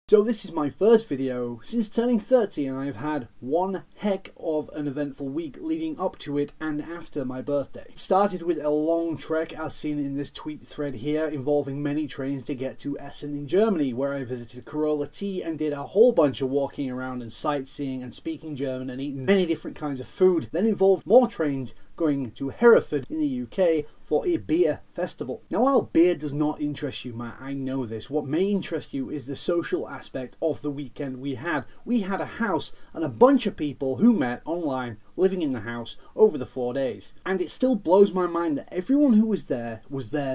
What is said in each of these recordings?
So this is my first video since turning 30 and I've had one heck of an eventful week leading up to it and after my birthday. It started with a long trek as seen in this tweet thread here involving many trains to get to Essen in Germany, where I visited Carola Tea and did a whole bunch of walking around and sightseeing and speaking German and eating many different kinds of food. Then involved more trains going to Hereford in the UK for a beer festival. Now while beer does not interest you, Matt, I know this, what may interest you is the social aspect of the weekend we had. We had a house and a bunch of people who met online living in the house over the 4 days. And it still blows my mind that everyone who was there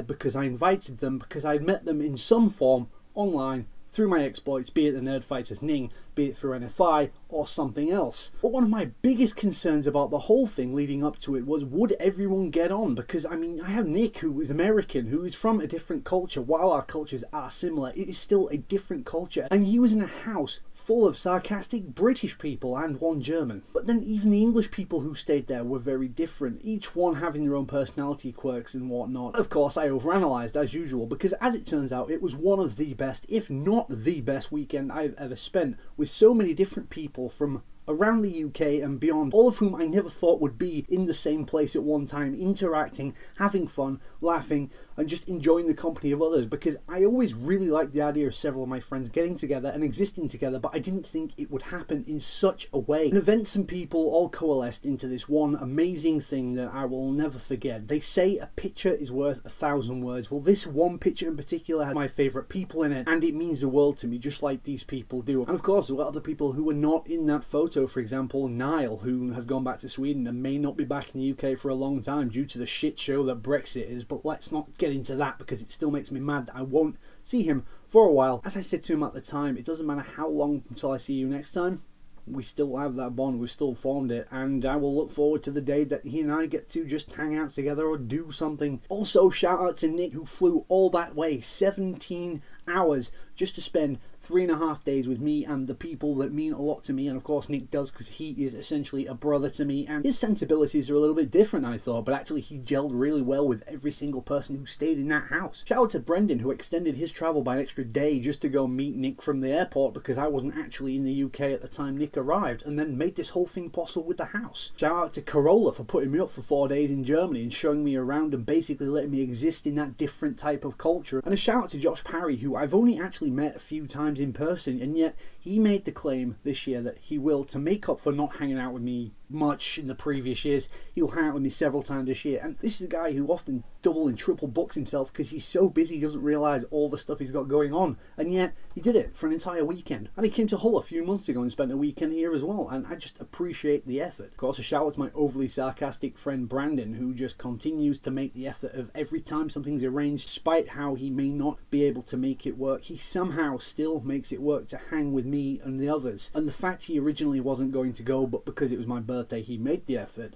because I invited them, because I'd met them in some form online through my exploits, be it the Nerdfighters Ning, be it through NFI, or something else. But one of my biggest concerns about the whole thing leading up to it was, would everyone get on? Because, I mean, I have Nick, who is American, who is from a different culture. While our cultures are similar, it is still a different culture. And he was in a house full of sarcastic British people and one German. But then even the English people who stayed there were very different, each one having their own personality quirks and whatnot. Of course, I overanalyzed as usual, because as it turns out, it was one of the best, if not the best weekend I've ever spent, with so many different people from around the UK and beyond, all of whom I never thought would be in the same place at one time, interacting, having fun, laughing, and just enjoying the company of others, because I always really liked the idea of several of my friends getting together and existing together, but I didn't think it would happen in such a way. And events and people all coalesced into this one amazing thing that I will never forget. They say a picture is worth 1,000 words. Well, this one picture in particular had my favourite people in it, and it means the world to me, just like these people do. And of course, there were other people who were not in that photo. For example, Niall, who has gone back to Sweden and may not be back in the UK for a long time due to the shit show that Brexit is, but let's not get into that because it still makes me mad that I won't see him for a while. As I said to him at the time, it doesn't matter how long until I see you next time, we still have that bond, we've still formed it, and I will look forward to the day that he and I get to just hang out together or do something. Also, shout out to Nick, who flew all that way, 17 hours, just to spend 3.5 days with me and the people that mean a lot to me. And of course Nick does, because he is essentially a brother to me, and his sensibilities are a little bit different, I thought, but actually he gelled really well with every single person who stayed in that house. Shout out to Brendan, who extended his travel by an extra day just to go meet Nick from the airport, because I wasn't actually in the UK at the time Nick arrived, and then made this whole thing possible with the house. Shout out to Carola for putting me up for 4 days in Germany and showing me around and basically letting me exist in that different type of culture. And a shout out to Josh Parry, who I've only actually met a few times in person, and yet he made the claim this year that he will, to make up for not hanging out with me much in the previous years, he'll hang out with me several times this year. And this is a guy who often double and triple books himself because he's so busy he doesn't realise all the stuff he's got going on, and yet he did it for an entire weekend. And he came to Hull a few months ago and spent a weekend here as well, and I just appreciate the effort. Of course, a shout out to my overly sarcastic friend Brandon, who just continues to make the effort of every time something's arranged, despite how he may not be able to make it work, he somehow still makes it work to hang with me and the others. And the fact he originally wasn't going to go, but because it was my birthday he made the effort,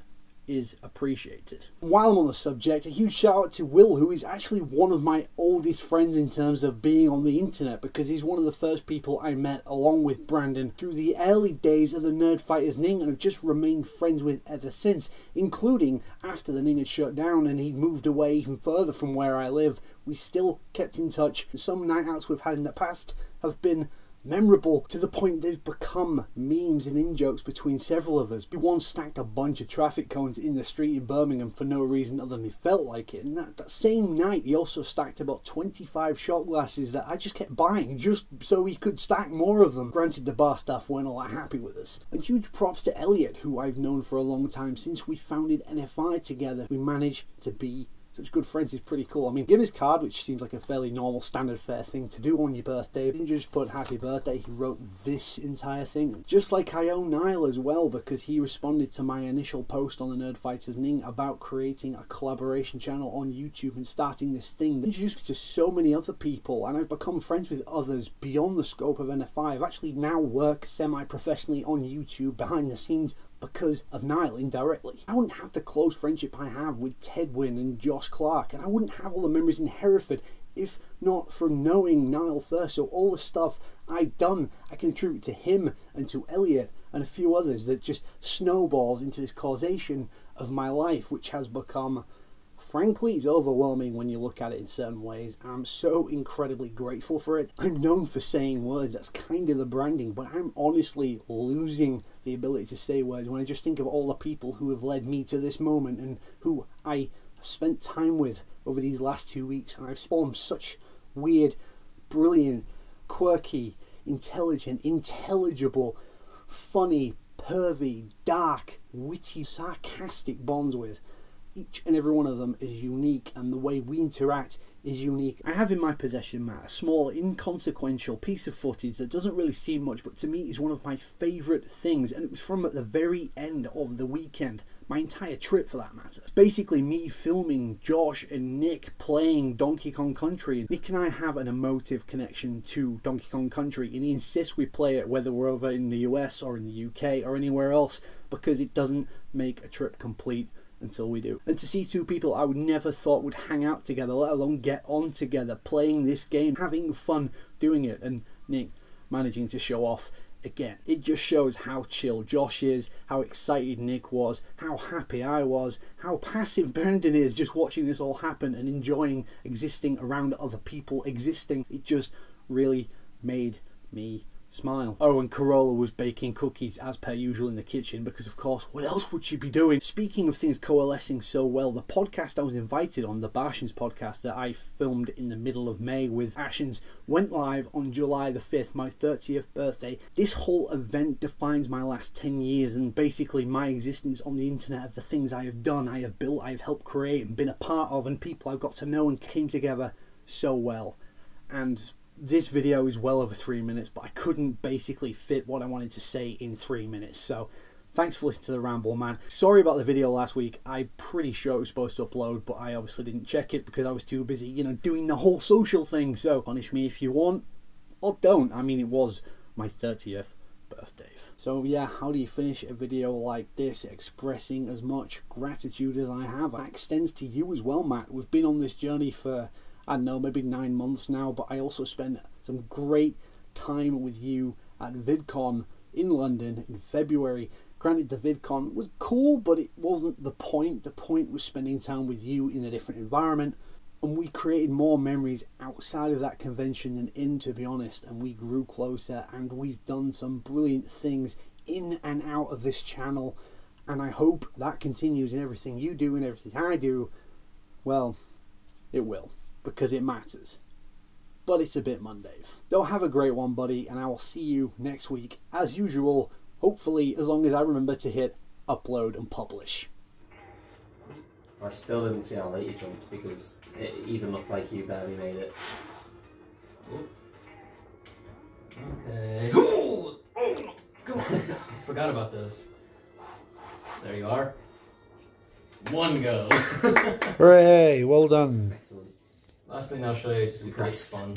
is appreciated. While I'm on the subject, a huge shout out to Will, who is actually one of my oldest friends in terms of being on the internet, because he's one of the first people I met along with Brandon through the early days of the Nerdfighters Ning, and have just remained friends with ever since, including after the Ning had shut down and he'd moved away even further from where I live. We still kept in touch. Some night outs we've had in the past have been memorable to the point they've become memes and in-jokes between several of us. We once stacked a bunch of traffic cones in the street in Birmingham for no reason other than he felt like it, and that same night he also stacked about 25 shot glasses that I just kept buying just so he could stack more of them. Granted, the bar staff weren't all that happy with us. And huge props to Elliot, who I've known for a long time since we founded NFI together. We managed to be such good friends. Is pretty cool. I mean, give his card, which seems like a fairly normal standard fare thing to do on your birthday. He didn't just put happy birthday, he wrote this entire thing. Just like I owe Niall as well, because he responded to my initial post on the Nerdfighters Ning about creating a collaboration channel on YouTube and starting this thing that introduced me to so many other people, and I've become friends with others beyond the scope of NFI. I've actually now worked semi-professionally on YouTube behind the scenes because of Niall indirectly. I wouldn't have the close friendship I have with Ted Wynn and Josh Clark, and I wouldn't have all the memories in Hereford if not for knowing Niall first. So all the stuff I've done, I can attribute to him and to Elliot and a few others that just snowballs into this causation of my life, which has become frankly, it's overwhelming when you look at it in certain ways, and I'm so incredibly grateful for it. I'm known for saying words, that's kind of the branding, but I'm honestly losing the ability to say words when I just think of all the people who have led me to this moment and who I have spent time with over these last 2 weeks, and I've formed such weird, brilliant, quirky, intelligent, intelligible, funny, pervy, dark, witty, sarcastic bonds with. Each and every one of them is unique, and the way we interact is unique. I have in my possession, Matt, a small, inconsequential piece of footage that doesn't really seem much, but to me is one of my favourite things, and it was from at the very end of the weekend, my entire trip for that matter. It's basically me filming Josh and Nick playing Donkey Kong Country. Nick and I have an emotive connection to Donkey Kong Country, and he insists we play it whether we're over in the US or in the UK or anywhere else, because it doesn't make a trip complete until we do. And to see two people I would never thought would hang out together, let alone get on together, playing this game, having fun doing it, and Nick managing to show off again. It just shows how chill Josh is, how excited Nick was, how happy I was, how passive Brendan is just watching this all happen and enjoying existing around other people existing. It just really made me smile. Oh, and Corolla was baking cookies as per usual in the kitchen, because of course, what else would she be doing? Speaking of things coalescing so well, the podcast I was invited on, the Barshins podcast that I filmed in the middle of May with Ashens, went live on July the 5th, my 30th birthday. This whole event defines my last 10 years and basically my existence on the internet, of the things I have done, I have built, I have helped create and been a part of, and people I've got to know, and came together so well. And this video is well over 3 minutes, but I couldn't basically fit what I wanted to say in 3 minutes. So thanks for listening to the ramble, man. Sorry about the video last week. I'm pretty sure it was supposed to upload, but I obviously didn't check it because I was too busy, you know, doing the whole social thing. So punish me if you want, or don't. I mean, it was my 30th birthday. So yeah, how do you finish a video like this expressing as much gratitude as I have? That extends to you as well, Matt. We've been on this journey for, I don't know, maybe 9 months now, but I also spent some great time with you at VidCon in London in February. Granted, the VidCon was cool, but it wasn't the point. The point was spending time with you in a different environment, and we created more memories outside of that convention than in, to be honest, and we grew closer, and we've done some brilliant things in and out of this channel, and I hope that continues in everything you do and everything I do. Well, it will, because it matters. But it's a bit Monday. So have a great one, buddy, and I will see you next week as usual, hopefully as long as I remember to hit upload and publish. I still didn't see how late you jumped, because it even looked like you barely made it. Okay. Oh, come on. Forgot about this. There you are. One go. Hooray, well done. Excellent. Last thing I'll show you, just because it's fun.